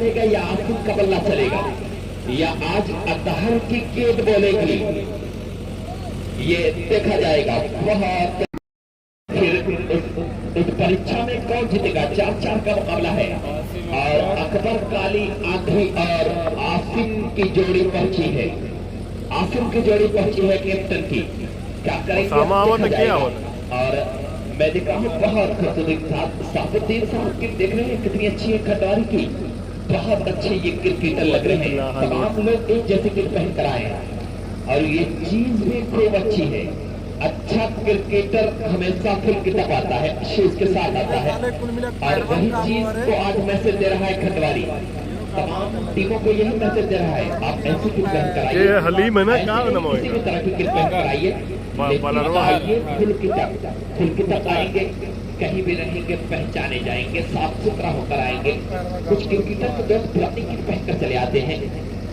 चलेगा या आसिम का बल्ला चलेगा, या आज अतहर की गेंद बोलेगी, ये देखा जाएगा। बहुत फिर उस परीक्षा में कौन जीतेगा? 4-4 का मुकाबला है और अकबर काली आंधी और आसिम की जोड़ी पहुंची है। आसिम की जोड़ी पहुंची है कैप्टन की। क्या करेंगे? और मैं देखा हूँ बहुत खूबसूरत साफुद्दीन साहब की, देख रहे हैं कितनी अच्छी है खिलाड़ी की, बहुत अच्छे ये क्रिकेटर लग रहे हैं। तमाम लोग एक जैसे किट पहन कर आए हैं और ये चीज भी खूब अच्छी है। अच्छा क्रिकेटर हमेशा फुल किताब आता है, शूज के साथ आता है और वही चीज को आज मैसेज दे रहा है खटवारी। तमाम टीमों को यही मैसेज दे रहा है, आप ऐसी किट पहन कर आइए, हलीम है ना, क्या किसी भी तरह की किट पहन कर आइए, आइए फुल किताब आएंगे, कहीं भी रहेंगे पहचाने जाएंगे, साफ सुथरा होकर आएंगे। कुछ क्रिकेटर तो दोस्त पुरानी किट पहनकर चले आते हैं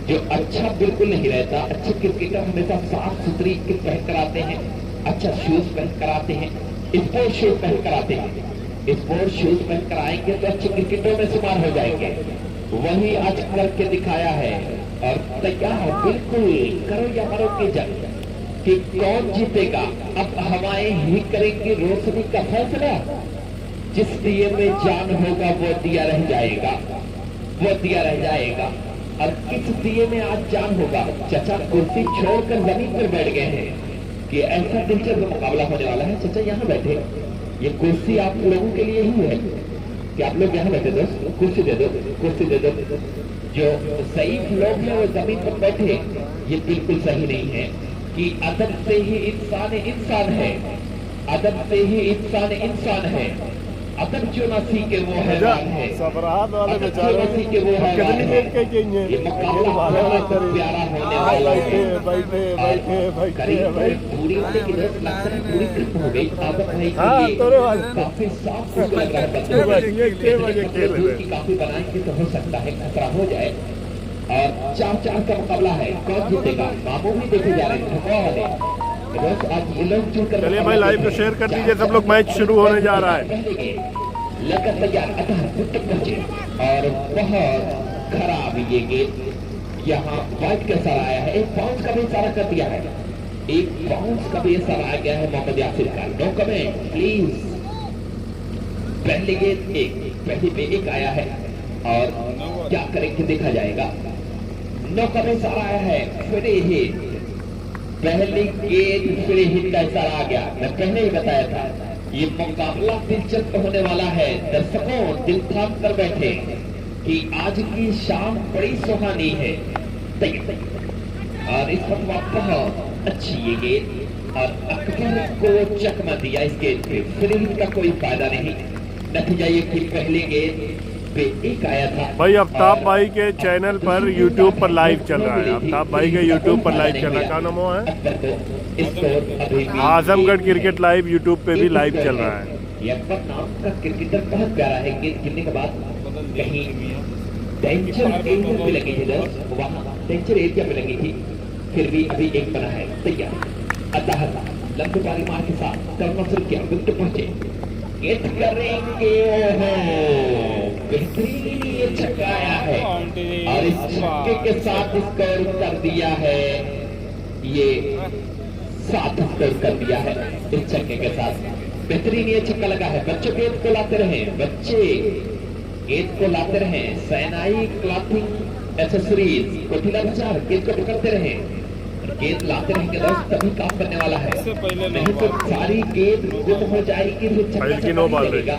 जो अच्छा बिल्कुल नहीं रहता। अच्छे क्रिकेटर हमेशा साफ सुथरी किट पहनकर आते हैं, अच्छा शूज पहनकर आते हैं, स्पोर्ट शूज पहनकर आते हैं। स्पोर्ट शूज पहनकर आएंगे तो अच्छे क्रिकेटरों में शुमार हो जाएंगे। वही आज करके दिखाया है और तैयार बिल्कुल करो या मरो की जंग कि कौन जीतेगा। अब हवाएं ही करेंगी रोशनी का फैसला। जिस दिए में जान होगा वो दिया रह जाएगा, वो दिया रह जाएगा। और किस दिए में आज जान होगा? चचा कुर्सी छोड़कर जमीन पर बैठ गए हैं कि ऐसा दिलचस्प मुकाबला होने वाला है। चचा यहाँ बैठे, ये कुर्सी आप लोगों के लिए ही है कि आप लोग यहाँ बैठे। दोस्त कुर्सी दे दो, कुर्सी दे दो। जो सही लोग हैं वो जमीन पर बैठे, ये बिल्कुल सही नहीं है कि अदब से ही इंसान इंसान है, अदब से ही इंसान इंसान है। अदब जो ना सीखे वो हैवान है, अदब जो ना सीखे वो हैवान है। ये मुकाबला प्यारा होने वाला है। करीब पूरी होने की जरूरत लगता है, पूरी खत्म हो गई। आदत भाई काफी साफ लग रहा है, काफी बनाएंगे तो हो सकता है खतरा हो जाए। और 4-4 का मुकाबला है, कौन जीतेगा? मामू भी देखे जा रहे हैं। चलिए भाई लाइव को शेयर कर दीजिए, सब लोग मैच शुरू होने जा रहा है। लगन तैयार पहुंचे और बहुत खराब ये गेंद यहाँ वाइट का इशारा आया है। एक बाउंस का भी इशारा कर दिया है, एक बाउंस का भी इशारा आ गया है मोहम्मद यासिर का। No comment please. पहली गेंद एक, पहली पे एक आया है और क्या करेंगे देखा जाएगा। नो कमेंट इशारा आया है, फिर ही पहली गेंद फ्री हिट का इशारा आ गया। मैं पहले ही बताया था ये मुकाबला दिलचस्प होने वाला है। दर्शकों दिल थाम कर बैठे कि आज की शाम बड़ी सुहानी है। और इस वक्त बहुत अच्छी ये गेंद और अकबर को चकमा दिया इस गेंद पे। फ्री हिट का कोई फायदा नहीं। नतीजा ये कि पहली गेंद पे एक आया था। भाई आफ्ताब भाई के चैनल पर यूट्यूब पर लाइव चल रहा है, आफ्ताब भाई के यूट्यूब पर लाइव चल रहा है। क्या नाम है? आजमगढ़ क्रिकेट लाइव यूट्यूब पे भी लाइव चल रहा है। ये अकबर नाम का क्रिकेटर बहुत प्यारा है। गेंद गिरने के बाद कहीं डेंजर एरिया पे लगी थी, वहाँ डेंजर एरिया पे लगी थी, फिर भी अभी एक बना है तैयार। अतः लंबी पारी मार के साथ करना शुरू किया, विकेट पहुंचे, गेंद करेंगे। बेहतरीन ये छक्का आया है और इस छक्के के साथ स्कोर कर दिया है, ये 7 स्कोर कर दिया है इस छक्के के साथ। बेहतरीन ये छक्का लगा है। बच्चों गेंद को लाते रहे, बच्चे गेंद को लाते रहे। सैनाई क्लॉथिंग एसेसरीज कोठिला बाजार गेंद को पकड़ते रहे, गेंद लाते रहेंगे दोस्त, तभी काम करने वाला है। नहीं तो सारी गेंद गुम हो जाएगी, फिर छक्का लगेगा।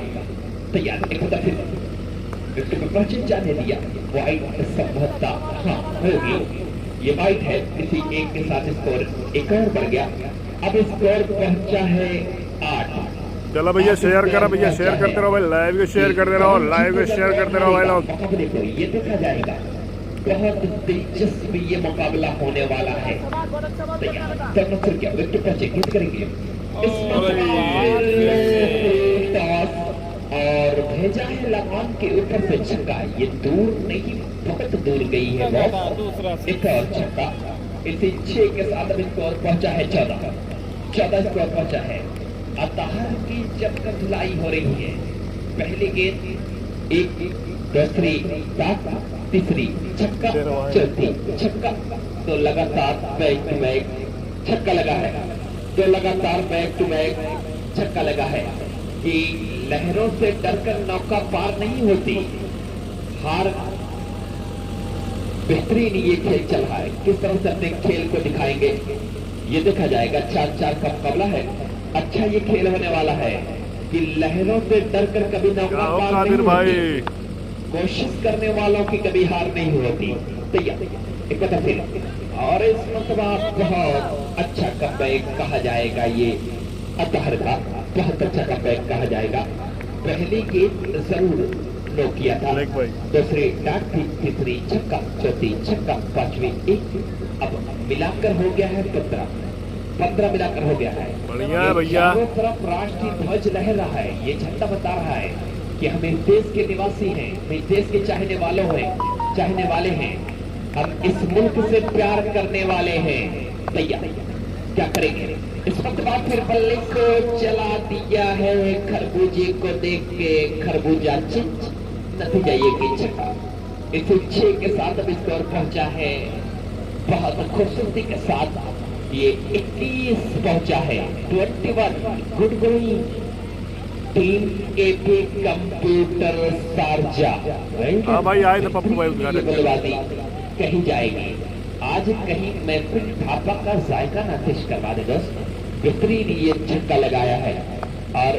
तैयार एक होता फिर विकेट पर पहुंचे, जाने दिया। वाइट संभवता हाँ होगी, ये वाइट है। किसी एक के साथ स्कोर एक और बढ़ गया। अब स्कोर पहुंचा है 8। चलो भैया शेयर करो, भैया शेयर करते रहो भाई, लाइव को शेयर करते रहो, लाइव को शेयर करते रहो भाई लोग। देखो ये देखा जाएगा, बहुत दिलचस्प ये मुकाबला होने वाला है। क्या विकेट पहुंचे, गेंद करेंगे और भेजा है लगान के ऊपर से छक्का। ये दूर नहीं, बहुत दूर गई है बॉल। एक और छक्का, इसी 6 के साथ अब स्कोर पहुंचा है 14 स्कोर पहुंचा है। अतहर की जब तक धुलाई हो रही है, पहली गेंद एक दूसरी सात, तीसरी छक्का, चौथी छक्का। तो लगातार बैक टू बैक छक्का लगा है, तो लगातार बैक टू बैक छक्का लगा है कि लहरों से डरकर नौका पार नहीं होती। हार बेहतरीन ये खेल चल रहा है, किस तरह से अपने खेल को दिखाएंगे ये देखा जाएगा। 4-4 का मुकाबला है, अच्छा ये खेल होने वाला है कि लहरों से डरकर कभी नौका पार नहीं होती, कोशिश करने वालों की कभी हार नहीं होती। तैयार एक बार फिर, और इस मरतबा बहुत अच्छा कमबैक कहा जाएगा, ये अतहर का बहुत अच्छा कमबैक कहा जाएगा। पहली गेंद जरूर नो किया था, दूसरी डाक थी, तीसरी छक्का, चौथी छक्का, पांचवी एक। अब मिलाकर हो गया है 15 मिलाकर हो गया है। बढ़िया भैया, चारों तरफ राष्ट्रीय ध्वज लहर रहा है, ये झंडा बता रहा है कि हम इस देश के निवासी हैं, हम इस देश के चाहने वाले हैं, हम इस मुल्क से प्यार करने वाले हैं। भैया क्या करेंगे इस वक्त बाद, फिर बल्ले को चला दिया है, खरबूजे को देख के खरबूजा चिच, नतीजा ये कि छक्का। इस 6 के साथ अब स्कोर पहुंचा है, बहुत खूबसूरती के साथ ये 21 पहुंचा है, 21। Good going team AP computer Sharjah. हाँ भाई आए थे पप्पू भाई उद्घाटन बल्लेबाजी कहीं जाएगी आज, कहीं महफिल ढाबा का जायका ना पेश करवा दे दोस्त। बेहतरीन ये छक्का लगाया है और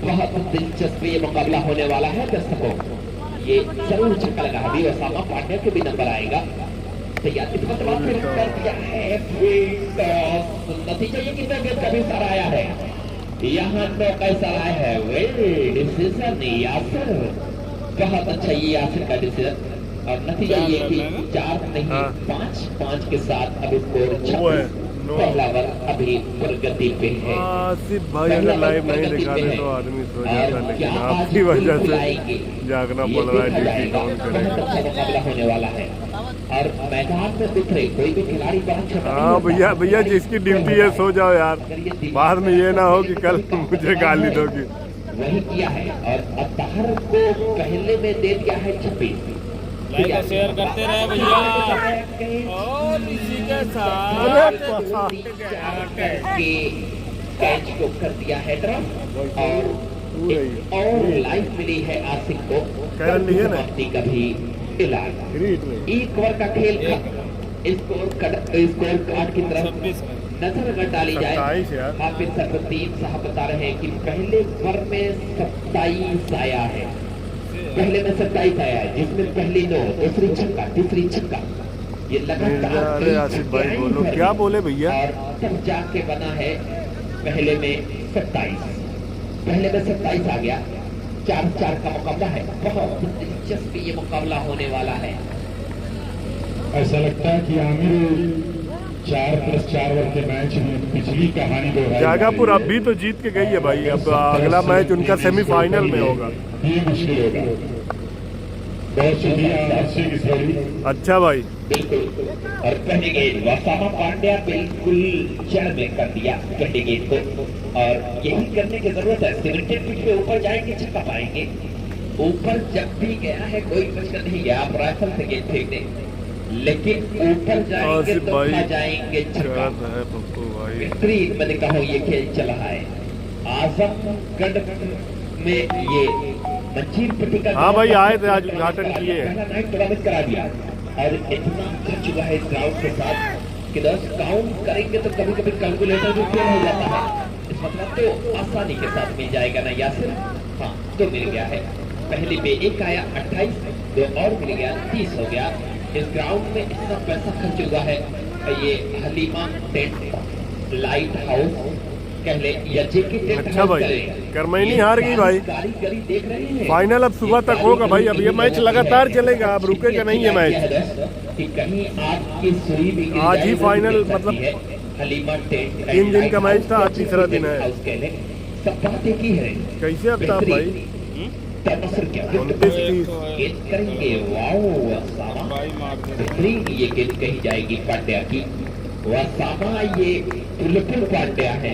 बहुत दिलचस्प ये मुकाबला होने वाला है दर्शकों। ये जरूर छक्का लगा है, अभी ओसामा पांड्या के भी नंबर आएगा। तैयार इस वक्त फिर कर दिया है, नतीजा ये कि कभी सारा आया है, यहाँ तो कैसा आया है वे डिसीजन यासिर, बहुत अच्छा ये यासिर का डिसीजन। और नतीजा ये कि 4 नहीं 5 के साथ अब स्कोर 26। पहला ओवर अभी प्रगति पे है। सिर्फ भाई अगर लाइव नहीं दिखाते तो आदमी सो जाता, लेकिन आपकी वजह से जागना पड़ रहा है, ड्यूटी डाउन करें। मुकाबला होने वाला है और मैदान में दिख रहे कोई भी खिलाड़ी बहुत छोटा। हाँ भैया जिसकी ड्यूटी है सो जाओ यार, बाद में ये ना हो कि कल मुझे गाली दोगी। वही किया है और अतहर को पहले में दे दिया है 26। शेयर करते रहे भैया, और इसी के साथ कैच को कर दिया है ड्रॉप और लाइफ मिली है आसिफ को का भी इलाज। एक ओवर का खेल स्कोर कार्ड की तरफ नजर अगर डाली जाए, हाफिज सफरुद्दीन साहब बता रहे हैं कि पहले ओवर में 27 आया है, पहले में 27 आया है, जिसमें पहली 9, दूसरी छक्का, तीसरी छक्का, ये लगातार आसिफ भाई बोलो क्या बोले भैया, और तब जाके बना है पहले में 27, पहले में 27 आ गया। 4-4 का मुकाबला है, बहुत दिलचस्प ये मुकाबला होने वाला है। ऐसा लगता है कि आमिर 4+4 ओवर के मैच में पिछली कहानी दोहराई। जागापुर अब भी तो जीत के गई है भाई, अब अगला मैच उनका सेमीफाइनल में होगा। ये मुश्किल होगा। बहुत शुक्रिया। अच्छा भाई बिल्कुल, और पहले गेंद वसामा पांड्या बिल्कुल जड़ में कर दिया पहले गेंद को, और यही करने की जरूरत है। सीमेंटेड पिच पे ऊपर जाएंगे छक्का पाएंगे, ऊपर जब भी गया है कोई प्रश्न नहीं गया, आप राइफल से गेंद फेंक दें, लेकिन ऊपर जाएंगे तो खा जाएंगे छक्का। बेहतरीन मैंने कहा ये खेल चल रहा है आजमगढ़ में। ये मंजीर पट्टी का हाँ भाई आए थे आज उद्घाटन किए, पहला नाइट टूर्नामेंट करा दिया और इतना खर्च हुआ है इस ग्राउंड के साथ कि 10 काउंट करेंगे तो कभी कभी कैलकुलेटर भी फेल हो जाता है। इस मतलब तो आसानी के साथ मिल जाएगा ना यासिर? हाँ, तो मिल गया है। पहले पे 1 आया 28, 2 और मिल गया 30 हो गया। इस ग्राउंड में इतना पैसा खर्च हुआ है, ये हलीमा टेंट लाइट हाउस कह ले या जेके टेंट अच्छा भाई, करमैनी हार गई भाई। देख रहे हैं फाइनल अब सुबह तक होगा भाई, अब ये मैच लगातार चलेगा, अब रुकेगा नहीं ये मैच। कि कहीं आपकी सुई भी आज ही फाइनल, मतलब हलीमा टेंट 3 दिन का मैच था, आज तीसरा दिन है। सब बातें की है कैसे अब था भाई? 29-30 करेंगे। बेहतरीन ये गेंद कही जाएगी पांड्या की। वसामा ये विपुल पांड्या है,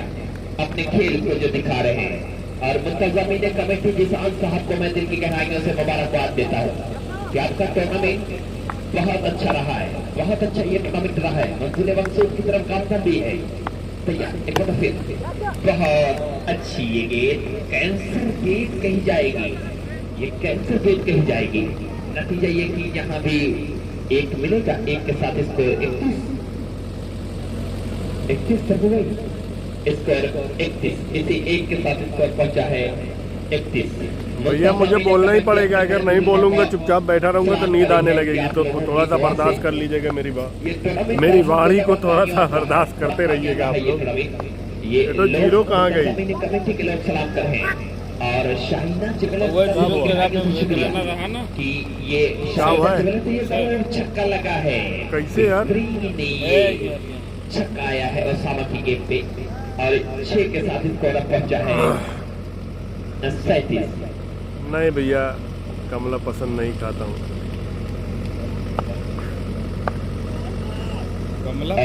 अपने खेल को जो दिखा रहे हैं, और मुंतज़मीन कमेटी जिसान साहब को मैं दिल की गहराइयों से मुबारकबाद देता हूँ। कि आपका टूर्नामेंट बहुत अच्छा रहा है, बहुत अच्छा ये टूर्नामेंट रहा है। मंसूर मंसूर की तरफ कामयाब भी है। तैयार, एक बार फिर बहुत अच्छी ये गेंद कैंसर गेंद कही जाएगी, ये कैंसर गेंद कही जाएगी। नतीजा ये कि यहाँ भी एक मिलेगा, एक के साथ स्कोर 31 तक हो गई, स्कोर 31, इसी एक के साथ स्कोर पहुंचा है 31। भैया मुझे बोलना ही पड़ेगा, अगर नहीं बोलूंगा चुपचाप बैठा रहूंगा तो नींद आने लगेगी, तो थोड़ा सा बर्दाश्त कर लीजिएगा मेरी वाणी को थोड़ा सा बर्दाश्त करते रहिएगा आप लोग। ये तो जीरो कहाँ गई? कमेटी के लोग सलाम कर रहे हैं और शाहीना कि ये छक्का लगा है। कैसे यार? ये छक्का आया है ओसामा की गेंद पे और 6 के साथ स्कोर पहुंचा है 37। नहीं भैया, कमला पसंद नहीं खाता हूँ। कमला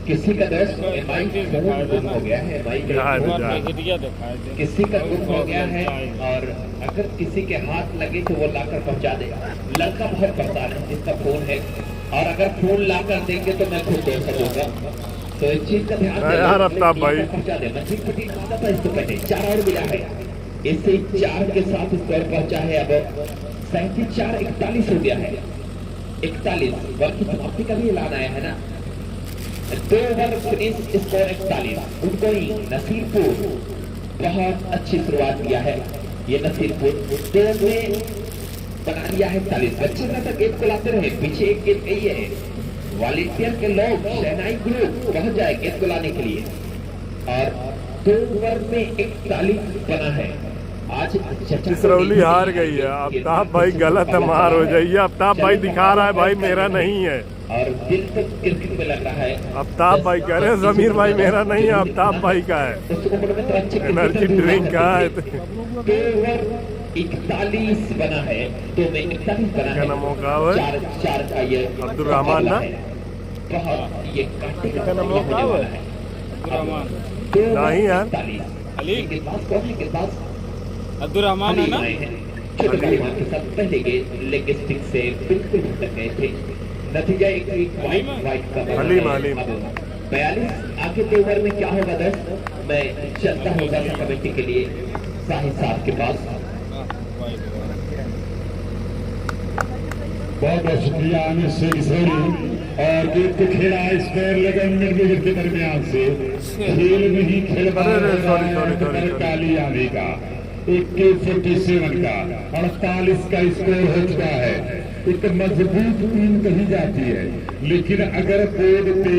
किसी का दोस्त गुम हो गया है, किसी का गुम हो गया है और अगर किसी के हाथ लगे तो वो लाकर पहुंचा देगा। लड़का बहुत परेशान है जिसका फोन है, और अगर फोन लाकर देंगे तो मैं खुद दे सकूंगा, तो इस चीज का ध्यान यार आफ्ताब भाई पहुंचा दे। मंजिल पट्टी था इसको पहले 4 और मिला है, इससे 4 के साथ स्कोर पहुंचा है अब 37, 41 हो गया है। 41 वर्ष की समाप्ति का भी ऐलान आया है ना, 2 ओवर फिनिश स्कोर 41। उनको ही नसीरपुर बहुत अच्छी शुरुआत किया है, ये नसीरपुर 2 में बना लिया है 41। अच्छी तरह गेंद को लाते रहे, पीछे एक गेंद गई है, वॉलेंटियर के लोग शहनाई ग्रुप पहुंच जाए गेंद को लाने के लिए, और 2 ओवर में 41 बना है। आज सिसरौली हार गई है। आफ्ताब भाई गलत है, मार हो जाइए। आफ्ताब भाई दिखा रहा है भाई मेरा नहीं है, और दिल तो क्रिकेट में लग रहा है। आफ्ताब भाई कह रहे हैं जमीर भाई मेरा नहीं है, आफ्ताब भाई का है। उस उम्र में तो अच्छे एनर्जी ड्रिंक का है। 2 ओवर 41 बना है, 2 में 41 बना है। क्या नाम होगा वो? 4 का ये अब्दुल रहमान ना? बहुत ये काटे का क्या नाम होगा वो? नहीं यार, अली के पास कौन के पास अब्दुल रहमान है ना? छोटे पहलवान के साथ पहले के लेग स्टिक से बिल्कुल भटक गए थे। नतीजा एक वाइट का हलीम 42। आगे के ओवर में क्या होगा दोस्त, मैं चलता होगा कमेटी के लिए साहिब साहब के पास। बहुत बहुत शुक्रिया आमिर शेख और गेंद को खेला स्क्वायर लेग मिड के दरमियान से खेल में ही खेल काली आंधी का 47 का 48 का स्कोर हो चुका है। एक मजबूत टीम कही जाती है, लेकिन अगर बोर्ड पे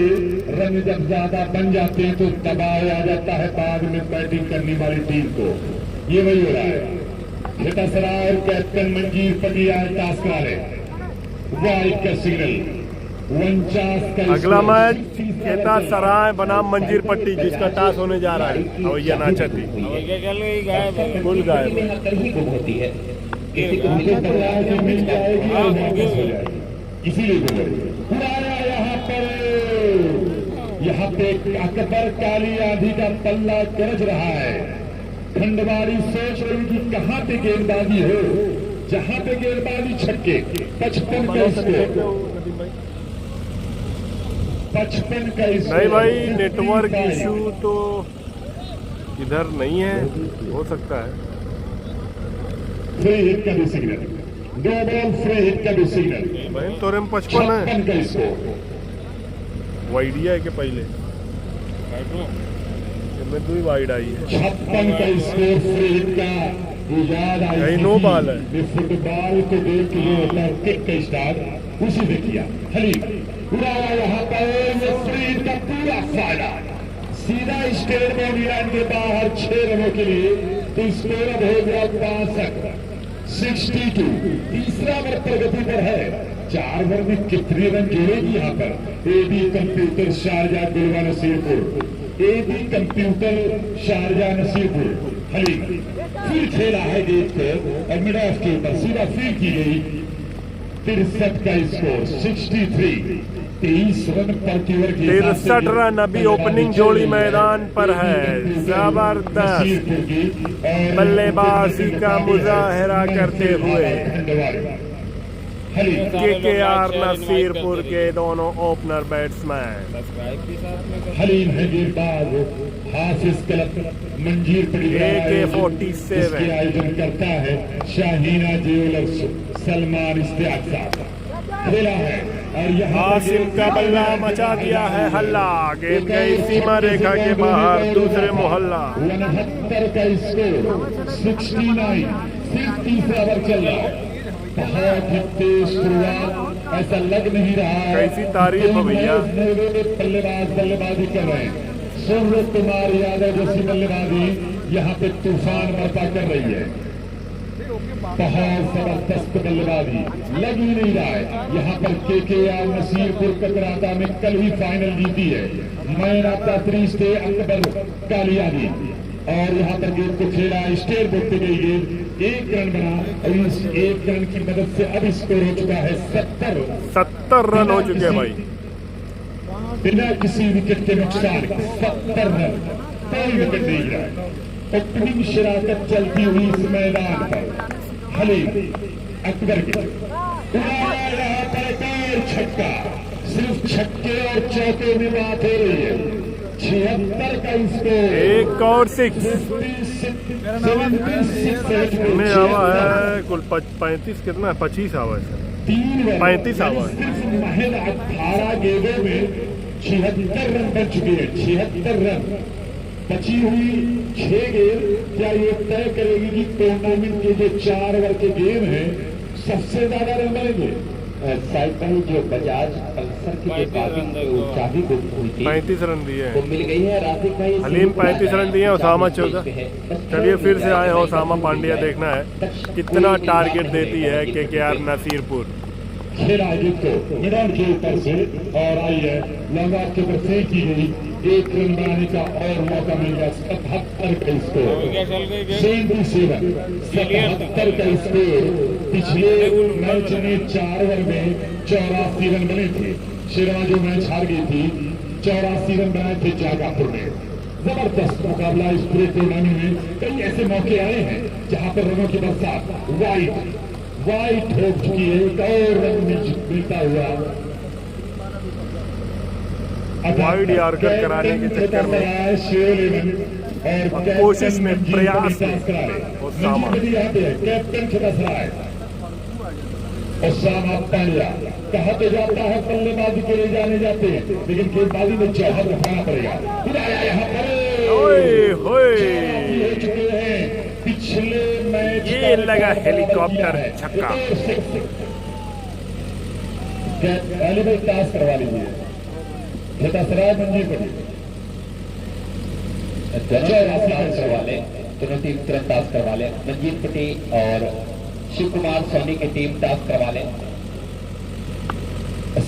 रन जब ज्यादा बन जाते हैं तो दबाव आ जाता है बाद में बैटिंग करने वाली टीम को। ये वही हो रहा है। खेतासराय और कैप्टन मंजीर पटिया टास्क वाले वाइट का सिग्नल 49 का। अगला मैच खेतासराय बनाम मंजीर पट्टी, जिसका टास होने जा रहा है। अवैया नाचती फुल गायब होती है, किसी को मिल जाएगी इसीलिए यहाँ पे अकबर काली आंधी का पल्ला गरज रहा है। खंडवाड़ी सोच रही कि कहाँ पे गेंदबाजी हो, जहाँ पे गेंदबाजी छक्के 55 का स्कोर 55 का स्कोर। नहीं भाई, नेटवर्क इशू तो इधर नहीं है, हो सकता है। फ्री हिट का भी सिग्नल, 2 बॉल फ्री हिट का भी सिग्नल। भाई तोरे में 55 है। 56 का स्कोर। वाइडिया है कि पहले में 2 वाइड आई है। 56 का स्कोर फ्री हिट का। याद आई कहीं नो बॉल है। फुटबॉल को देख के होता है किक का स्टार्ट, उसी ने किया। हलीम उड़ाया यहाँ पर फ्री हिट का पूरा फायदा, सीधा स्टेट में न्यूजीलैंड के बाहर 6 रनों के लिए। तो स्कोर अब हो गया 62। तीसरा ओवर प्रगति पर है। 4 ओवर में कितने रन जोड़ेगी यहाँ पर एबी कंप्यूटर शारजा गुलवा Nasirpur, AB computer Sharjah Nasirpur. Halim फिर खेला है गेंद को और मिड ऑफ के ऊपर सीधा फील्ड की गई। 63 का स्कोर 63। 23 रन पर ओवर की 63 रन अभी ओपनिंग जोड़ी मैदान पर है। जबरदस्त बल्लेबाजी का मुजाहरा करते हुए हलीम KKR नसीरपुर के दोनों ओपनर बैट्समैन। सब्सक्राइब भी साथ में कर। हलीम है गेंदबाज, हाफिज क्लब मंजीर AK-47 इसके आयोजन करता है शाहीना ज्वेलर्स, सलमान इश्तियाक साहब। खेला है और यहाँ आसिम का बल्ला मचा दिया है हल्ला, गेंद गई सीमा रेखा के बाहर दूसरे मोहल्ला। 69 का स्कोर, 69 सिर्फ तीसरा ओवर चल रहा है। बहुत ही तेज शुरुआत, ऐसा लग नहीं रहा है कैसी तारीफ है भैया। बल्लेबाज बल्लेबाजी कर रहे हैं। सूर्य कुमार यादव जैसी बल्लेबाजी यहाँ पे तूफान बर्पा कर रही है। बहुत जबरदस्त बल्लेबाजी, लग ही नहीं रहा है। यहाँ पर KKR नसीरपुर कतराता में कल ही फाइनल जीती है। मैन ऑफ द सीरीज थे अकबर कालियानी, और यहाँ पर गेंद को खेला, स्टेयर बोर्ड पे गई गेंद, 1 रन बना और इस 1 रन की मदद से अब स्कोर हो चुका है 70 रन हो चुके हैं भाई। बिना किसी विकेट के नुकसान के 70 रन, कोई विकेट नहीं गिरा है। ओपनिंग शराकत चलती हुई इस मैदान पर हलीम अकबर की उड़ाया यहाँ पर एक और छक्का, सिर्फ छक्के और चौके में बात हो रही है। 76 का स्कोर, एक और 6 में आवा है कुल 35 कितना 25 आवा है 35 आवा है। सिर्फ महज 18 गेंदों में 76 रन बन चुके हैं। 76 रन, बची हुई 6 गेंद क्या ये तय करेगी कि टूर्नामेंट के जो 4 ओवर के गेम हैं सबसे ज्यादा रन बनेंगे। साइकिल जो बजाज पल्सर की जो चाबी गुम हुई थी 35 रन दिए वो हैं मिल गई है राशिद भाई। हलीम 35 रन दिए, उसामा 14। चलिए फिर से आए हैं उसामा पांड्या, देखना है कितना टारगेट देती है KKR नसीरपुर। खेला जीत को मैदान के ऊपर से और आई है लंगा के ऊपर से की गई, 1 रन बनाने का और मौका मिल गया। 77 का स्कोर, क्या चल गई गेम? 77 का स्कोर। पिछले मैच में 4 ओवर में 84 रन बने थे। शेरवा जो मैच हार गई थी 84 रन बनाए थे जागापुर में। जबरदस्त मुकाबला इस पूरे टूर्नामेंट में। कई ऐसे मौके आए हैं जहां पर रनों की बरसात वाइट हो चुकी है। एक और रन मिलता हुआ वाइड यार्कर कराने के चक्कर में और कोशिश में प्रयास में उसामा। यहाँ पे कैप्टन खिलासराय उसामा पांड्या कहा तो जाता है बल्लेबाजी के लिए जाने जाते हैं, लेकिन गेंदबाजी में जौहर रखना पड़ेगा। बुलाया यहाँ पर ओए होए, हो चुके हैं पिछले मैच। ये लगा हेलीकॉप्टर छक्का। वॉलीबॉल टास्क करवा लीजिए, खिलासराय मंजीर पड़ी करवा ले, दोनों टीम तुरंत टास्क करवा ले। मंजीत पटी और शिव कुमार सोनी की टीम टास्क करवा ले।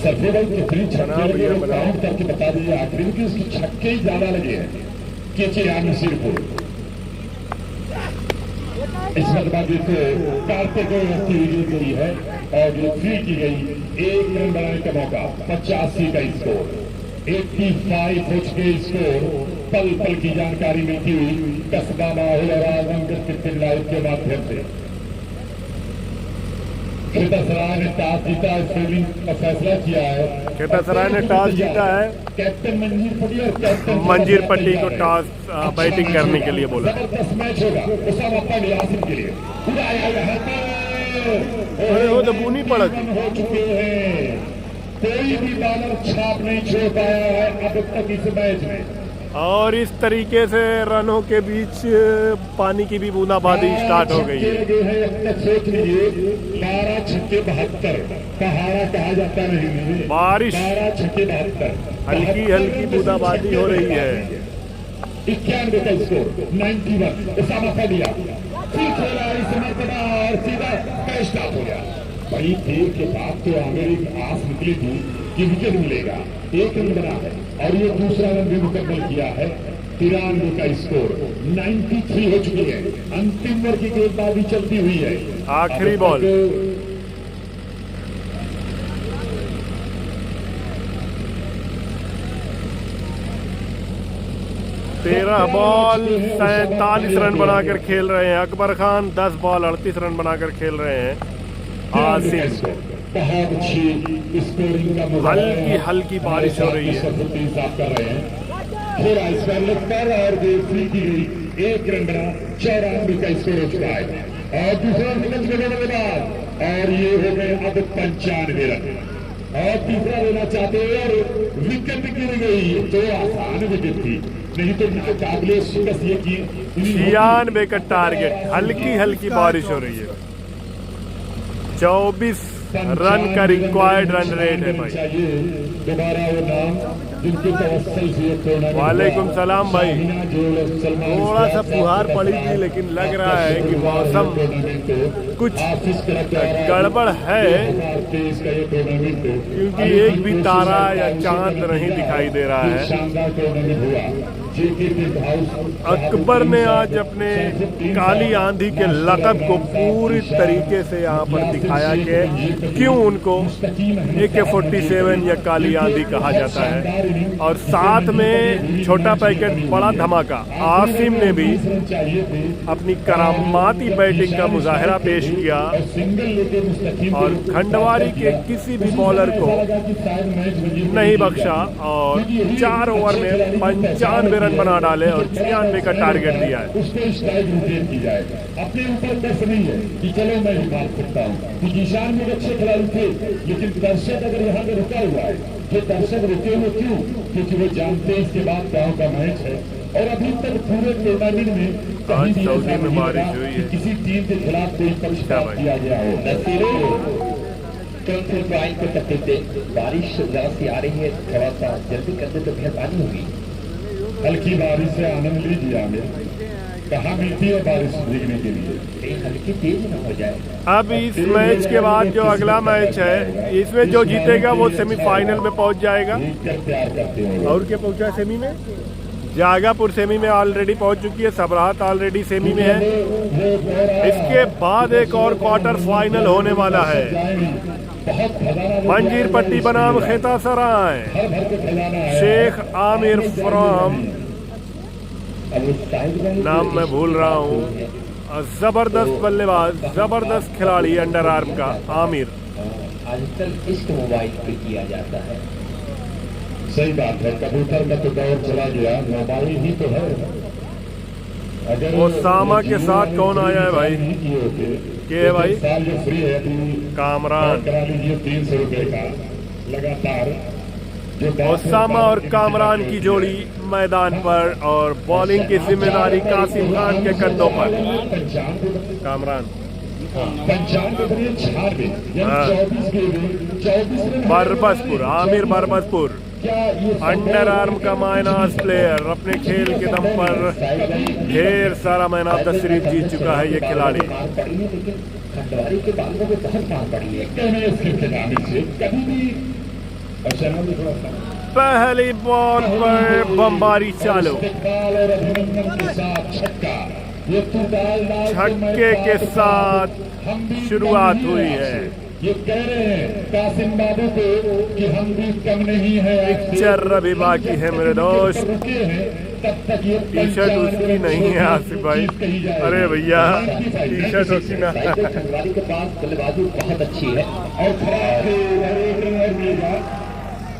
सर्वेबल कितनी छक्के लगे वो काउंट करके बता दीजिए आखिरी में कि उसकी छक्के ही ज्यादा लगे हैं। KKR नसीरपुर इस मरतबा को कार्तिक को गेंद गई है और जो फ्री की गई, 1 रन बनाने का मौका। 85 का स्कोर, 85 हो चुके स्कोर। पल पल की जानकारी मिलती हुई कस्बा माहौल और आजमगढ़ के लाइव के माध्यम से। खिलासराय ने टॉस जीता, फील्डिंग का फैसला किया है। खिलासराय ने टॉस जीता है, कैप्टन मंजीर पट्टी और कैप्टन मंजीर पट्टी को टॉस बैटिंग करने के लिए बोला। जबरदस्त मैच होगा उसामा पांड्या आसिम के लिए। उड़ाया यहाँ पर, अरे वो तो बूनी पड़क हो चुके हैं। कोई भी बॉलर छाप नहीं छोड़ पाया है अब तक इस मैच में। और इस तरीके से रनों के बीच पानी की भी बूंदाबांदी स्टार्ट हो गई है। सोच लीजिए 12 छक्के 72, पहाड़ा कहा जाता नहीं, बारिश 12 छक्के 72, हल्की हल्की बूंदाबांदी हो रही है। 91 का स्कोर, 91 उसामा पांड्या फिर खेला इस मरतबा और सीधा कैच आउट हो गया। बड़ी देर के बाद तो आगे एक आस निकली थी कि विकेट मिलेगा। 1 रन बना है और ये दूसरा रन भी मुकम्मल किया है। 93 का स्कोर, 93 हो चुकी है। अंतिम ओवर की गेंदबाजी चलती हुई है। आखिरी बॉल, तेरह बॉल 47 रन बनाकर खेल रहे हैं अकबर खान। 10 बॉल 38 रन बनाकर खेल रहे हैं आसिम। बहुत अच्छी स्कोरिंग का हल्की हल्की बारिश हो रही है। साफ कर रहे हैं। थोड़ा इस पर पर और फ्री की गई 1 रन बना 94 का स्कोर हो चुका है और दूसरा विकेट लेने के बाद और ये हो गए अब 95 रन और तीसरा लेना चाहते हैं और विकेट गिर गई तो आसान विकेट थी, नहीं तो मुकाबले शिकस्त ये की 96 का टारगेट। हल्की हल्की बारिश हो रही है। 24 रन का रिक्वायर्ड रन रेट है भाई। दोबारा वो नाम जिनके तवस्सुल से ये टूर्नामेंट वालेकुम सलाम भाई। थोड़ा सा फुहार पड़ी थी लेकिन लग रहा है कि मौसम कुछ गड़बड़ है क्योंकि एक भी तारा या चांद नहीं दिखाई दे रहा है। शानदार टूर्नामेंट हुआ। अकबर ने आज अपने काली आंधी के लक़ब को पूरी तरीके से यहाँ पर दिखाया कि क्यों उनको AK-47 या काली आंधी कहा जाता है। और साथ में छोटा पैकेट बड़ा धमाका आसिम ने भी अपनी करामाती बैटिंग का मुजाहरा पेश किया और खंडवारी के किसी भी बॉलर को नहीं बख्शा और 4 ओवर में 95 रन बना डाले और 96 का टारगेट दिया है। उसको स्ट्राइक रोटेट की जाए। अपने ऊपर दस नहीं है कि चलो मैं ही मार सकता हूँ क्योंकि ईशान में अच्छे खिलाड़ी थे, लेकिन दर्शक अगर यहाँ पे रुका हुआ है तो दर्शक रुके हुए क्यों? क्योंकि वो जानते हैं इसके बाद गाँव का मैच है और अभी तक पूरे टूर्नामेंट में कहीं भी ऐसा नहीं लगा कि किसी टीम के खिलाफ कोई पक्षपात किया गया हो। को तकलीफ बारिश जरा सी आ रही है, थोड़ा सा जल्दी कर दे तो मेहरबानी होगी। हल्की बारिश से आनंद लीजिए। हमें कहाँ मिलती है बारिश भीगने के लिए? हल्की तेज न हो जाए। अब इस मैच के बाद जो अगला मैच है इसमें जो जीतेगा वो सेमीफाइनल में पहुंच जाएगा। प्यार करते हो और क्या पहुंचा सेमी में? जागापुर सेमी में ऑलरेडी पहुंच चुकी है, सबरात ऑलरेडी सेमी में है। इसके बाद एक और क्वार्टर फाइनल होने वाला है। मंजीर पट्टी बनाम खेता सराय, शेख आमिर फ्रॉम, नाम मैं भूल रहा हूँ, जबरदस्त बल्लेबाज, जबरदस्त खिलाड़ी अंडर आर्म का आमिर। आजकल इश्क मोबाइल पे किया जाता है। सही बात है, कबूतर का तो दौर चला गया, मोबाइल ही तो है। अगर ओसामा के साथ कौन आया है भाई? के भाई? साल जो फ्री है कामरान करा लीजिए 300 रुपए का लगातार। ओसामा और कामरान की जोड़ी मैदान पर और बॉलिंग की जिम्मेदारी कासिम खान के कंधों पर। कामरान 95 बरबसपुर, आमिर बरबसपुर अंडर आर्म का माइनस प्लेयर, अपने खेल के दम पर ढेर सारा मैन ऑफ द सीरीज जीत चुका है ये खिलाड़ी। पहली बॉल पर बमबारी चालू, छक्के के साथ शुरुआत हुई है। ये कह रहे हैं कासिम बाबू को कि हम भी कम नहीं है, पिक्चर अभी बाकी है मेरे दोस्त। तब तक ये टी शर्ट उसकी नहीं है आसिफ भाई। अरे भैया टी शर्ट उसकी ना। खंडवारी के पास बल्लेबाजी बहुत अच्छी है और खराब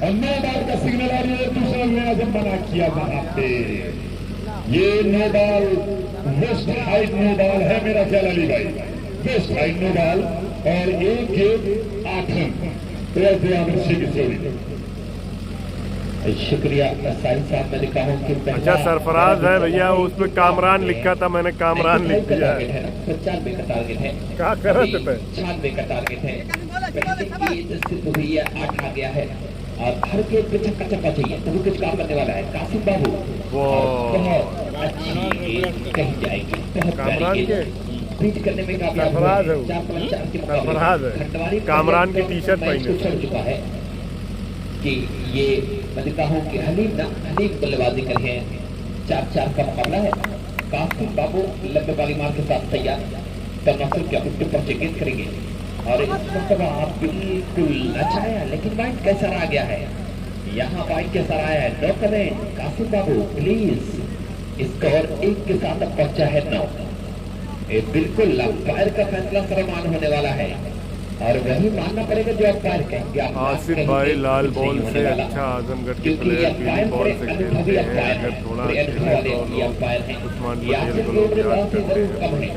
और 9 बार का सिग्नल आ रही है। दूसरा मुआवजा मना किया वहां पे। ये 9 बॉल वेस्ट हाइट 9 बॉल है मेरा ख्याल अली भाई, वेस्ट हाइट 9 बॉल और 1 गेंद 8 रन। शुक्रिया साहिब साहब, मैंने कहा कि अच्छा सरफराज है भैया, उसमें कामरान लिखा था, मैंने कामरान लिख दिया है। 95 का टारगेट है। क्या कर 96 का टारगेट है। सिर्फ हुई है 8 आ गया है और हर के पे छक्का छक्का चाहिए तो वो कुछ काम करने वाला है कासिम बाबू। बहुत अच्छी गेंद कही जाएगी, बहुत प्यारी गेंद बीट करने में कामयाब है। कामरान की टी शर्ट पहने चल चुका है कि ये मैं देखता हूँ कि हलीम बल्लेबाजी कर रहे हैं। 4-4 का मुकाबला है। कासिम बाबू लंबे वाली मार के साथ तैयार तनासुर के अपने पर चेकिंग करेंगे और इस मरतबा आप बिल्कुल अच्छा है, लेकिन वाइट कैसा आ गया है, यहाँ वाइट कैसा आया है। 9 करें कासिम बाबू प्लीज। स्कोर 1 के साथ अब पहुंचा है 9। ये बिल्कुल अंपायर का फैसला सर्वमान होने वाला है। और वही मानना पड़ेगा जो अंपायर कहेंगे। आसिफ भाई लाल बॉल से अच्छा आजमगढ़ के प्लेयर पीली बॉल से खेलते हैं, अगर थोड़ा खेले तो लोग उस्मान पटेल को लोग याद करते हैं।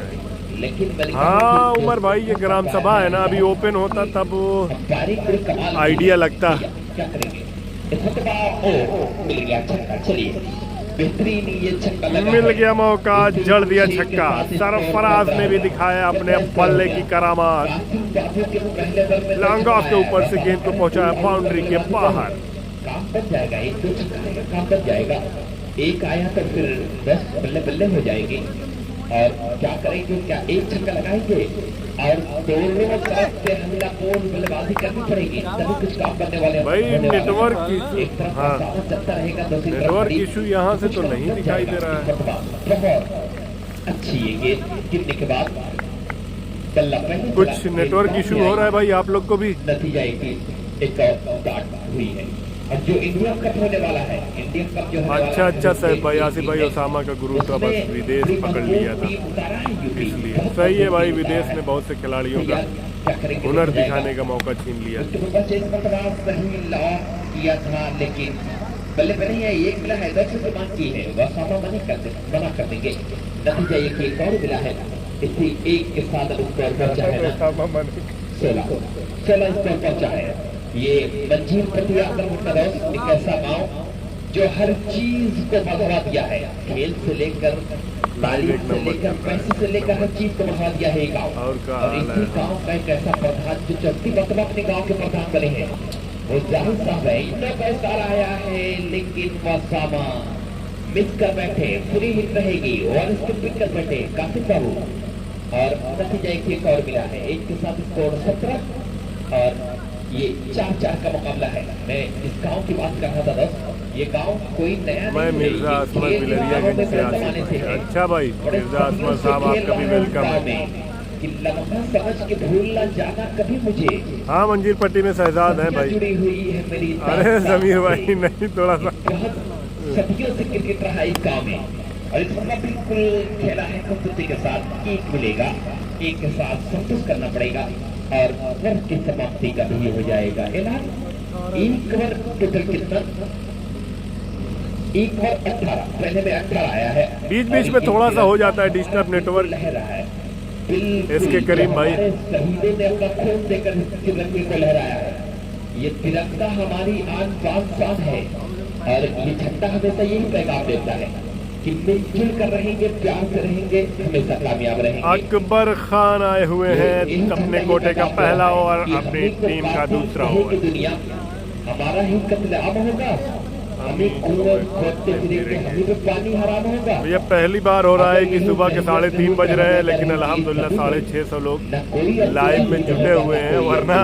लेकिन हाँ उमर भाई, ये ग्राम सभा है ना, अभी ओपन होता तब वो आइडिया लगता। क्या करेंगे इस वक्त मिल गया छक्का। चलिए बेहतरीन ये छक्का लगा, मिल गया मौका, जड़ दिया छक्का। सरफराज ने भी दिखाया अपने बल्ले की करामात, लॉन्ग ऑफ के ऊपर से गेंद को पहुंचाया बाउंड्री के बाहर। काम बन जाएगा, एक दो छक्का आएगा, काम बन जाएगा। एक आया तो फिर 10 बल्ले बल्ले हो जाएगी। और क्या करेंगे, क्या एक छक्का लगाएंगे और दोनों तरफ से हमला पूर्ण बल्लेबाजी करनी पड़ेगी, तभी कुछ काम करने वाले भाई। नेटवर्क एक तरफ हाँ, चलता रहेगा, दूसरी तरफ नेटवर्क इशू यहाँ से तो नहीं दिखाई दे रहा है। बहुत अच्छी ये गेंद गिरने के बाद बल्ला पहले कुछ नेटवर्क इशू हो रहा है भाई आप लोग को भी। नतीजा एक स्टार्ट हुई है। और जो इंडिया कप होने वाला है, इंडिया कप जो अच्छा अच्छा सैफ भाई, आसिफ भाई ओसामा का गुरु था, बस विदेश पकड़ लिया था इसलिए। सही है भाई, विदेश ने बहुत से खिलाड़ियों का हुनर दिखाने का मौका छीन लिया। सही लॉ किया था, लेकिन बल्ले पर नहीं है, एक मिला है, 10 से मांग की है, ओसामा मना कर देंगे। नतीजा ये कि एक और मिला है, इसी एक के साथ स्कोर पहुंचा है 16 स्कोर पहुंचा है। ये मंजीर पटिया एक ऐसा गाँव जो हर चीज को बढ़ा दिया है, खेल से लेकर तालीम से लेकर पैसे से लेकर हर चीज को बढ़ा दिया है गाँव। और इसी गाँव का एक ऐसा प्रधान जो चौथी मतलब अपने गाँव के प्रधान बने हैं, वो जाहिर साहब है। इतना पैसा आया है लेकिन ओसामा मिस कर बैठे, पूरी हिट रहेगी और इसको पिक कर बैठे कासिम बाबू। और नतीजा एक और मिला है, एक के साथ स्कोर 17 और ये 4-4 का मुकाबला है। मैं इस गांव की बात कर रहा था दोस्त, ये गांव कोई नया मैं मिर्जा असमत बिलरियागंज से आसिफ। अच्छा भाई, मिर्जा असमत साहब आपका भी वेलकम है। कि लम्हा समझ के भूलना जाना कभी मुझे। हाँ मंजीर पट्टी में शहजाद है भाई। जुड़ी हुई है मेरी। अरे जमीर भाई नहीं, थोड़ा सा बहुत सदियों से क्रिकेट रहा इस गाँव में, और इस बार बिल्कुल खेला है खूबसूरती के साथ। एक मिलेगा, एक के साथ संतुष्ट करना पड़ेगा और वर्ष की समाप्ति का भी हो जाएगा ऐलान। एक ओवर टोटल कितना, एक ओवर 18, पहले में 18 आया है। बीच बीच में थोड़ा सा हो जाता है डिस्टर्ब नेटवर्क। लहरा है इसके करीम भाई, शहीदों ने अपना खून देकर तिरंगे को लहराया है। ये तिरंगा हमारी आन बान शान है, और ये झंडा हमेशा यही पैगाम देता है कि मिलजुल कर रहेंगे, प्यार से रहेंगे, हमेशा कामयाब रहेंगे। अकबर खान आए हुए हैं अपने कोटे का पहला ओवर, अपनी टीम का दूसरा ओवर। दुनिया हमारा ही कत्लेआम होगा, हमें खोदते फिरेंगे, हमें भी पानी हराम होगा। ये पहली बार हो रहा है कि सुबह के 3:30 बज रहे हैं, लेकिन अल्हम्दुलिल्लाह 650 लोग लाइव में जुटे हुए हैं, वरना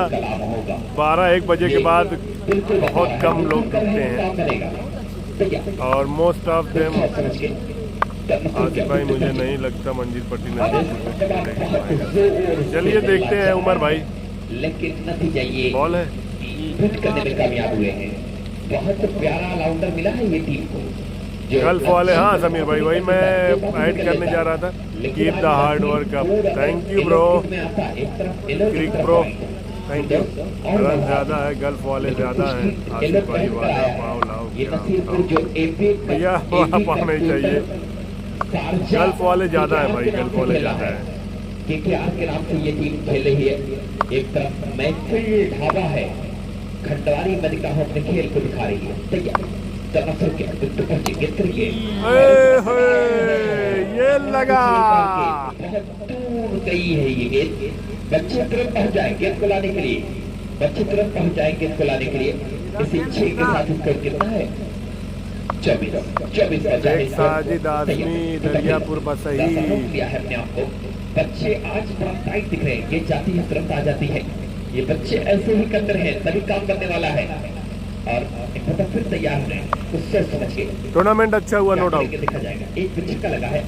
12-1 बजे के बाद बहुत कम लोग जुटते हैं। और मोस्ट ऑफ देम आसिफ भाई, मुझे नहीं लगता मंजीर पट्टी ने। चलिए देखते हैं उमर भाई, लेकिन नतीजा ये बॉल है, हिट करने में कामयाब हुए हैं। बहुत प्यारा ऑलराउंडर मिला है ये टीम को। गल्फ वाले, हाँ समीर भाई, वही मैं ऐड करने जा रहा था। Keep the hard work up, thank you bro, cric bro, thank you. Run ज्यादा है, गल्फ वाले ज्यादा हैं। आसिफ भाई वाला पाव लाओ भैया, वहाँ पाव नहीं चाहिए, गल्फ वाले ज्यादा है भाई, गल्फ वाले ज्यादा है। केकेआर के नाम से ये टीम खेल रही है। एक तरफ महफिल ढाबा है, खंडवारी मलिकाओं अपने खेल को दिखा रही है। तैयार ये लगा, बहुत दूर गई है ये गेंद। बच्चे तुरंत पहुंच जाए गेंद को लाने के लिए, बच्चे तुरंत पहुंच जाए गेंद को लाने के लिए। इसी 6 के साथ स्कोर कितना है? 24 साजिद आजमी, दरियापुर बसही लिया है अपने आप को। बच्चे आज बड़ा टाइट दिख रहे हैं, ये जाती है तुरंत आ जाती है। ये बच्चे ऐसे ही करते रहे, तभी काम करने वाला है। और एक पता फिर तैयार है, उससे समझ के टूर्नामेंट अच्छा हुआ, नो डाउट। देखा जाएगा, एक पे छक्का लगा है।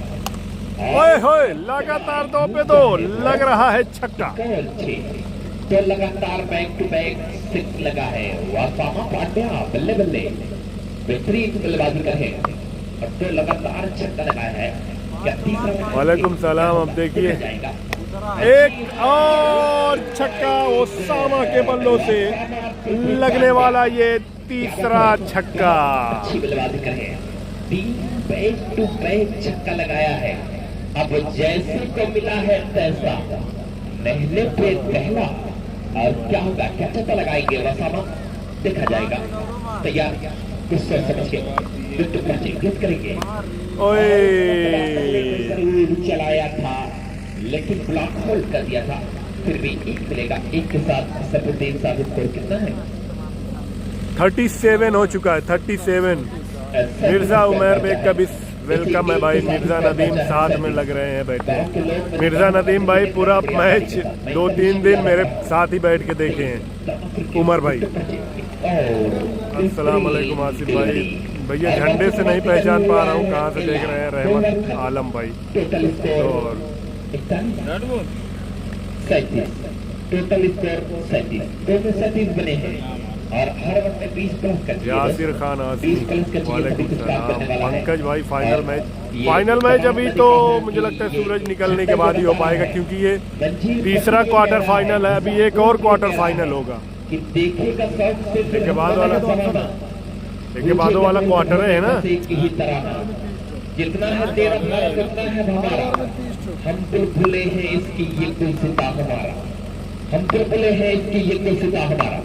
ओए होए, लगातार 2 पे 2 लग रहा है छक्का। तो लगातार बैक टू बैक 6 लगा है। ओसामा पांड्या बल्ले बल्ले बेहतरीन बल्लेबाजी करे और तो लगातार छक्का लगाया है। क्या तीसरा? वालेकुम सलाम। अब देखिए एक और छक्का ओसामा के बल्लों से लगने वाला ये तीसरा छक्का। अच्छी बल्लेबाजी करे, 3 बैक टू बैक छक्का लगाया है। अब जैसे को मिला है तैसा, पहले पे पहला, और क्या होगा, क्या छक्का लगाएंगे ओसामा, देखा जाएगा। तैयार, कुछ सोच समझ के गेट करेंगे। चलाया था लेकिन ब्लॉक होल्ड कर दिया था, फिर भी एक मिलेगा। एक के साथ सफुद्दीन साहब स्कोर कितना है? 37 हो चुका है, 37। मिर्जा उमर बेग का भी वेलकम है भाई। मिर्जा नदीम साथ में लग रहे हैं बैठे। मिर्जा नदीम भाई पूरा मैच 2-3 दिन मेरे साथ ही बैठ के देखे हैं। उमर भाई, अस्सलाम वालेकुम आसिफ भाई। भैया झंडे से नहीं पहचान पा रहा हूँ कहाँ से देख रहे हैं। रहमत आलम भाई और टोटल स्कोर 37 बने हैं और हर वक्त में 20 प्लस कर यासिर खान आसिफ, वालेकुम सलाम। पंकज भाई, फाइनल मैच अभी तो मुझे लगता है सूरज निकलने के बाद ही हो पाएगा, क्योंकि ये तीसरा क्वार्टर फाइनल है। अभी एक और क्वार्टर फाइनल होगा, इसके बाद वाला क्वार्टर है ना। जितना है तेरा उतना है हमारा, हम तो भूले हैं इसकी ये कोई सिता हमारा, हम तो भूले हैं इसकी ये कोई सिता हमारा।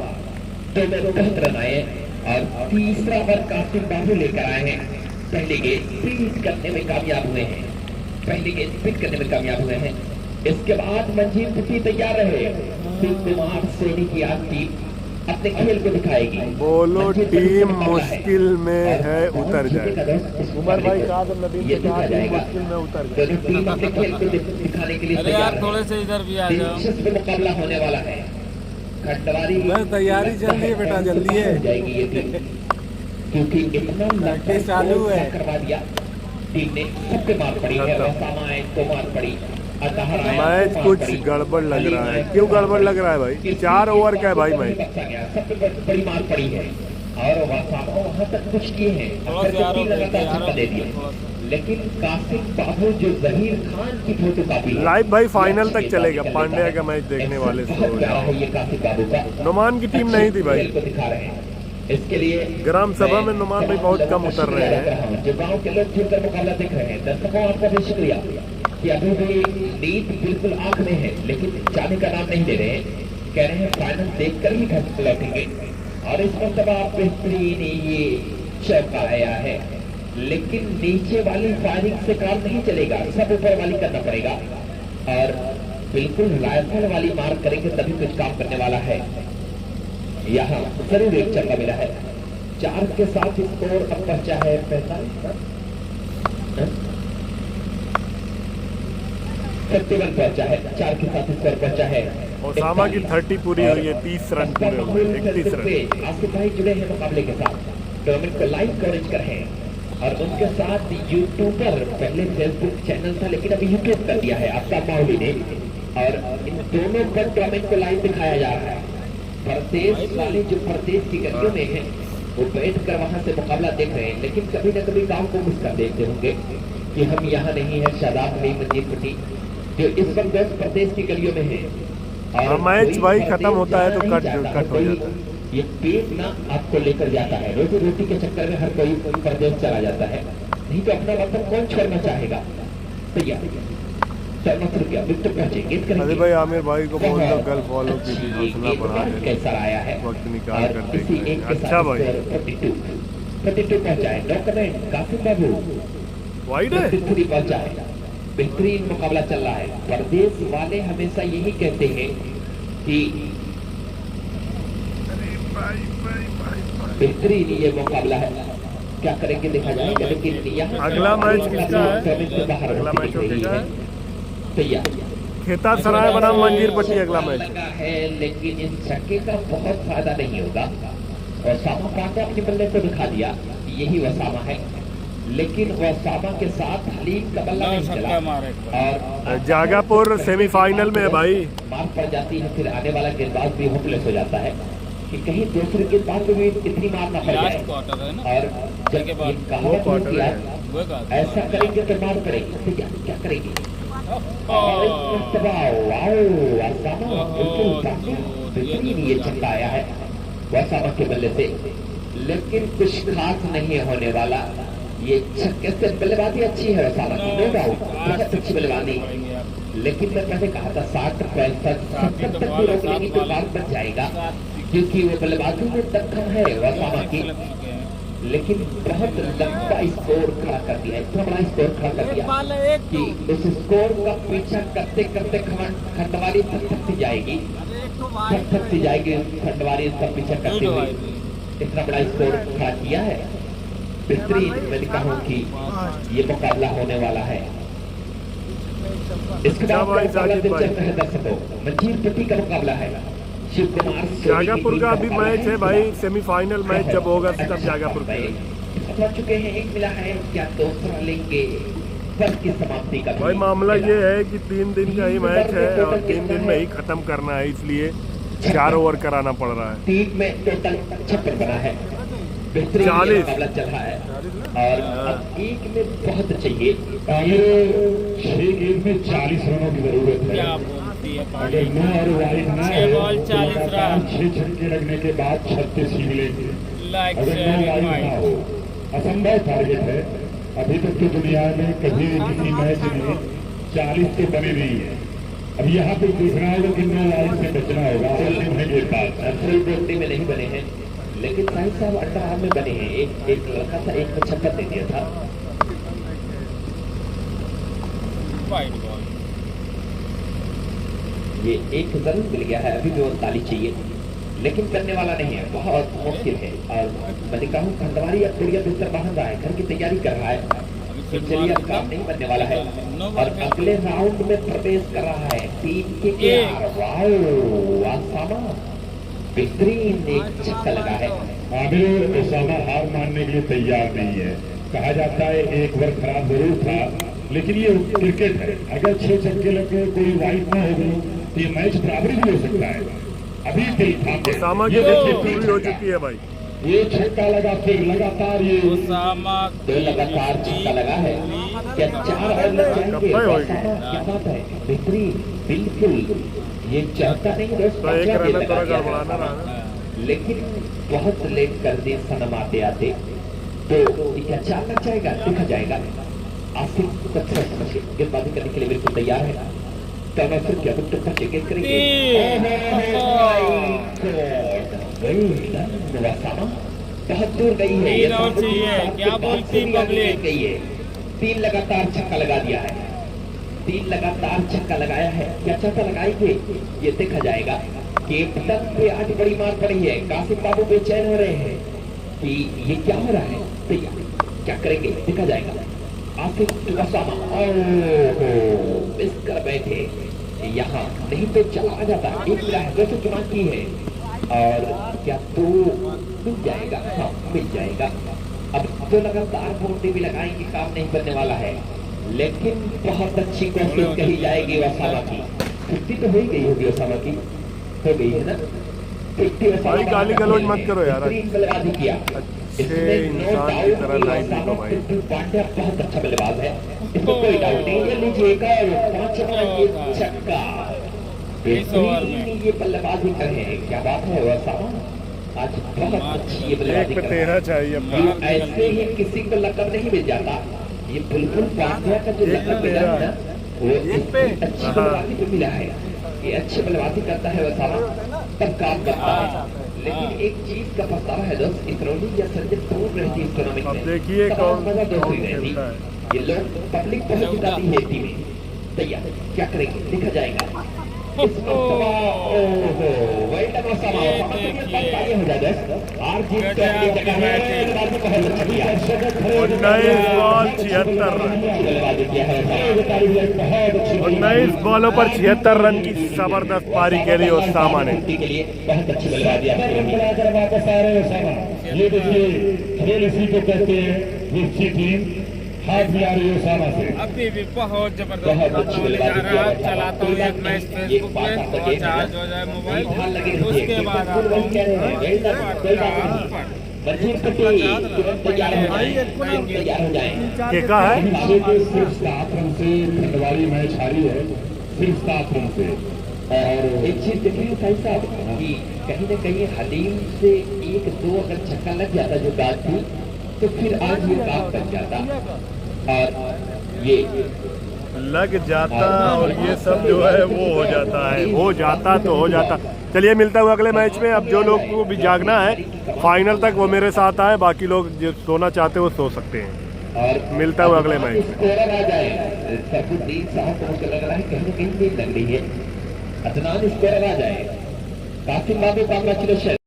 तो मैं 10 रन आए और तीसरा बार कासिम बाबू लेकर आए हैं। पहले गेंद स्पीड करने में कामयाब हुए हैं, पहले गेंद स्पीड करने में कामयाब हुए हैं। इसके बाद मंजीर पुटी तैयार रहे। कुमार सोनी की आज टीम अपने खेल को दिखाएगी। बोलो टीम मुश्किल में है, उतर जाए। उमर भाई कादर नदीम से कहा टीम मुश्किल में उतर जाए। टीम अपने खेल को दिखाने के लिए अरे यार थोड़े से इधर भी आ जाओ। दिलचस्प मुकाबला होने वाला है। खंडवारी तैयारी चल रही है बेटा, जल्दी है जाएगी ये टीम, क्योंकि इतना लंबा चालू है करवा दिया टीम ने। सबके मार पड़ी है, वसामा को मार पड़ी। मैच कुछ गड़बड़ लग रहा है। क्यों गड़बड़ लग रहा है भाई? 4 ओवर का है भाई मैच। सबसे बड़ी मार पड़ी है और वहां तक कुछ किए हैं, लगातार दे दिए। लेकिन कासिम बाबू जो जहीर खान की फोटो कापी लाइव भाई फाइनल तक चलेगा। पांड्या का मैच देखने वाले ये कासिम बाबू का नुमान की टीम नहीं थी भाई। दिखा रहे हैं, इसके लिए ग्राम सभा में नुमान भाई बहुत कम उतर रहे हैं। जो गाँव के लोग जुड़कर मुकाबला देख रहे हैं, दर्शकों आपका भी शुक्रिया कि अभी भी नींद बिल्कुल आंख में है, लेकिन जाने का नाम नहीं ले रहे हैं। कह रहे हैं फाइनल देखकर ही घर लौटेंगे। और इस मरतबा बेहतरीन ये चौका आया है, लेकिन नीचे वाली फायरिंग से काम नहीं चलेगा, सब ऊपर वाली करना पड़ेगा। और बिल्कुल राइफल वाली मार करेंगे तभी कुछ काम करने वाला है। यहाँ जरूर एक चौका मिला है। 4 के साथ स्कोर अब पहुंचा है 45 71 पहुंचा है। 4 के साथ स्कोर पहुंचा है। ओसामा की 30 पूरी हुई है, 30 रन पूरे हुए, 31 रन। आसिफ भाई जुड़े हैं मुकाबले के साथ, टूर्नामेंट को लाइव कवरेज कर रहे हैं। और उनके साथ यूट्यूबर, पहले फेसबुक चैनल था लेकिन अभी यूट्यूब कर दिया है आपका माहौली ने। और इन दोनों पर टूर्नामेंट को लाइव दिखाया जा रहा है। प्रदेश वाले जो प्रदेश की गलियों में है वो बैठ कर वहां से मुकाबला देख रहे हैं, लेकिन कभी न कभी गाँव को मिस कर देखते होंगे कि हम यहाँ नहीं है। शादाब नहीं, मंजीर पुटी जो इस वक्त देश प्रदेश की गलियों में है। और मैच भाई खत्म होता है तो कट हो जाता है। ये पेट ना आपको लेकर जाता है, रोटी रोटी के चक्कर में हर कोई प्रदेश चला जाता है, नहीं तो अपना वतन कौन छोड़ना चाहेगा। तैयार अरे भाई आमिर भाई को बोल दो कल फॉलो कीजिए, हौसला बढ़ा दे। कैसा आया है वक्त निकाल कर देखते हैं। अच्छा भाई 32 पहुंचा है। डॉक्यूमेंट कासिम बाबू वाइड है, पहुंचा है। बेहतरीन मुकाबला चल रहा है। प्रदेश वाले हमेशा यही कहते हैं कि बेहतरीन ये मुकाबला है, क्या करेंगे देखा जाएगा। लेकिन यहाँ अगला मैच किसका है? अगला मैच होगा तैयार खेता सराय बनाम मंजीर पट्टी अगला मैच है। लेकिन इस छक्के का बहुत फायदा नहीं होगा। वसामा पाटे अपने बल्ले को दिखा दिया, यही वसामा है, लेकिन वसामा के साथ हलीम का बल्ला नहीं चला। और जागापुर सेमीफाइनल में है भाई। मार पड़ जाती है, फिर आने वाला गेंदबाज भी होपलेस हो जाता है कि कहीं दूसरे गेंदबाज को भी इतनी मार ना पड़ जाए। और जब ऐसा करेंगे तो मार पड़ेगी। क्या करेंगे और इस मर्तबा वाओ वसामा बिल्कुल सामने बेहतरीन ये छक्का आया है वसामा के बल्ले से, लेकिन कुछ खास नहीं होने वाला। ये छक्के से बल्लेबाजी अच्छी है वसामा की, नो डाउट बहुत अच्छी बल्लेबाजी, लेकिन मैं पहले कहा था 60 65 70 तक भी रोक लेंगे तो बात बच जाएगा, क्योंकि वो बल्लेबाजी में दखल है वसामा की। लेकिन बहुत लंबा स्कोर खड़ा कर दिया, इतना बड़ा स्कोर खड़ा कर दिया कि उस स्कोर का पीछा करते करते खंडवारी थकती जाएगी, थकती जाएगी खंडवारी इसका पीछा करते हुए। इतना बड़ा स्कोर खड़ा किया है, बेहतरीन मैं कहूँ कि ये मुकाबला होने वाला है। इसके बाद दर्शकों मंजीरपट्टी का मुकाबला है, शिव कुमार जागापुर का अभी मैच है भाई, सेमीफाइनल मैच जब होगा तब जागापुर का पहुंच चुके हैं। एक मिला है, क्या दूसरा लेंगे वर्ष की समाप्ति का भाई। मामला ये है कि 3 दिन का ही मैच है और 3 दिन में ही खत्म करना है, इसलिए 4 ओवर कराना पड़ रहा है। टीम में टोटल 56 बना है, बेहतरीन मुकाबला चल रहा है और अब एक में बहुत चाहिए। 6 गेंद में 40 रनों की जरूरत है। अगर 9 और वाइड ना है तो 6 छक्के लगने के बाद 36 ही मिलेंगे। अगर 9 वाइड ना हो, असंभव टारगेट है। अभी तक तो दुनिया में कभी किसी मैच में 40 तो बने नहीं है। अब यहाँ पे देखना होगा कि 9 वाइड से बचना होगा। फुल बोल्टी में नहीं बने हैं, लेकिन साहिब साहब अंडर में बने हैं। एक लड़का था, एक को छक्का दे दिया था। ये एक जरूर मिल गया है, अभी भी 39 चाहिए, लेकिन करने वाला नहीं है, बहुत मुश्किल है। और मैं कहूँ खंडवारी अब बढ़िया बिस्तर बांध रहा है, घर की तैयारी कर रहा है, तो चलिए अब काम नहीं बनने वाला है और अगले राउंड में प्रवेश कर रहा है। 3 के वासामा बेहतरीन एक छक्का लगा है। आमिर ओसामा हार मानने के लिए तैयार नहीं है। कहा जाता है एक ओवर खराब जरूर था, लेकिन ये क्रिकेट है। अगर 6 छक्के लगे कोई वाइड ना हो गई तो ये मैच बराबरी भी हो सकता है। अभी दिल था ओसामा की पूरी हो चुकी है भाई। ये छक्का लगा, फिर लगातार ये दो लगातार छक्का लगा है। क्या 4 ओवर लग जाएंगे? क्या बात है, बेहतरीन, बिल्कुल ये चाहता नहीं दोस्तों, एक रन थोड़ा गड़बड़ाना रहा, लेकिन बहुत लेट कर दिए सनम आते आते, तो क्या 4 लग जाएगा? देखा जाएगा। आसिफ कच्चा समझ गेंदबाजी करने के लिए बिल्कुल तैयार है। तो मैं फिर क्या टक्कर चेक करेंगे। बहुत दूर गई है, क्या बोलती पब्लिक गई है। 3 लगातार छक्का लगा दिया है, 3 लगातार छक्का लगाया है। क्या छक्का लगाएंगे ये देखा जाएगा। कैप्टन पे आज बड़ी मार पड़ी है, कासिम बाबू बेचैन हो रहे हैं कि ये क्या हो रहा है। तैयार क्या करेंगे देखा जाएगा। आसिफ वसामा मिस कर बैठे, यहाँ नहीं तो चला आ जाता। एक मिला है, 200 की मांग की है और क्या तो मिल जाएगा? हाँ मिल जाएगा। अब तो लगातार बोलते भी लगाएंगे, काम नहीं बनने वाला है, लेकिन बहुत अच्छी कोशिश कही जाएगी वसामा की। 50 तो हो ही गई होगी वसामा की, हो गई है ना। 50 भाई गाली गलौज मत करो यार। बल्लेबाजी किया, इंसान की तरह लाइन दो भाई। पांड्या बहुत अच्छा बल्लेबाज है, इसको कोई डाउट नहीं। ये लीजिएगा 5 छक्का, ये बल्लेबाजी कर रहे हैं। क्या बात है वसामा, आज बहुत अच्छी ये बल्लेबाजी कर रहे हैं। 13 चाहिए। ऐसे ही किसी को लकब नहीं मिल जाता। ये बिल्कुल पांड्या का जो लकब मिला है ना, वो अच्छी बल्लेबाजी पे मिला है। ये अच्छी बल्लेबाजी करता है वसामा, तब काम करता है। लेकिन एक चीज का पछतावा है दोस्त, इकरौली या सर्जन दूर रहती है इस टूर्नामेंट में। देखिए कौन रहती, ये लोग पब्लिक बहुत जिताती है टीमें। तैयार क्या करेंगे देखा जाएगा। इस मर्तबा हो जाएगा। हार जीत तो अपनी जगह है, बल्लेबाजी बहुत अच्छा किया। 19 बॉल 76 रन, 19 बॉलों पर 76 रन की जबरदस्त पारी के लिए ओसामा ने। बहुत अच्छी बल्लेबाजी वापस आ रहे ओसामा। ये देखिए खेल इसी को कहते हैं, अच्छी टीम हाथ मिला रही है ओसामा से। अभी भी बहुत जबरदस्त होने जा रहा है। चलाता हूँ एक मैच फेसबुक पे और चार्ज हो जाए मोबाइल, उसके बाद मंजीर पटेल तुरंत तैयार हो जाए, तुरंत तैयार हो जाए। केका है पीछे के सिर्फ 7 रन से खंडवारी मैच हारी है, सिर्फ 7 रन से। और एक चीज देखिए भाई साहब कि कहीं ना कहीं हलीम से 1-2 अगर छक्का लग जाता जो बात थी तो फिर आज ये काम बन जाता। और ये लग जाता और ये सब जो है वो हो जाता है, हो जाता तो हो जाता। चलिए मिलता हूँ अगले मैच में। अब जो लोग को भी जागना है फाइनल तक वो मेरे साथ आए, बाकी लोग जो सोना चाहते हैं वो सो सकते हैं। और मिलता हूँ अगले मैच में। स्कोरर आ जाए, सरफुद्दीन साहब को मुझे लग रहा है कहीं ना कहीं नींद लग रही है। अदनान स्कोरर आ जाए, काफी कांग्रेचुलेशन।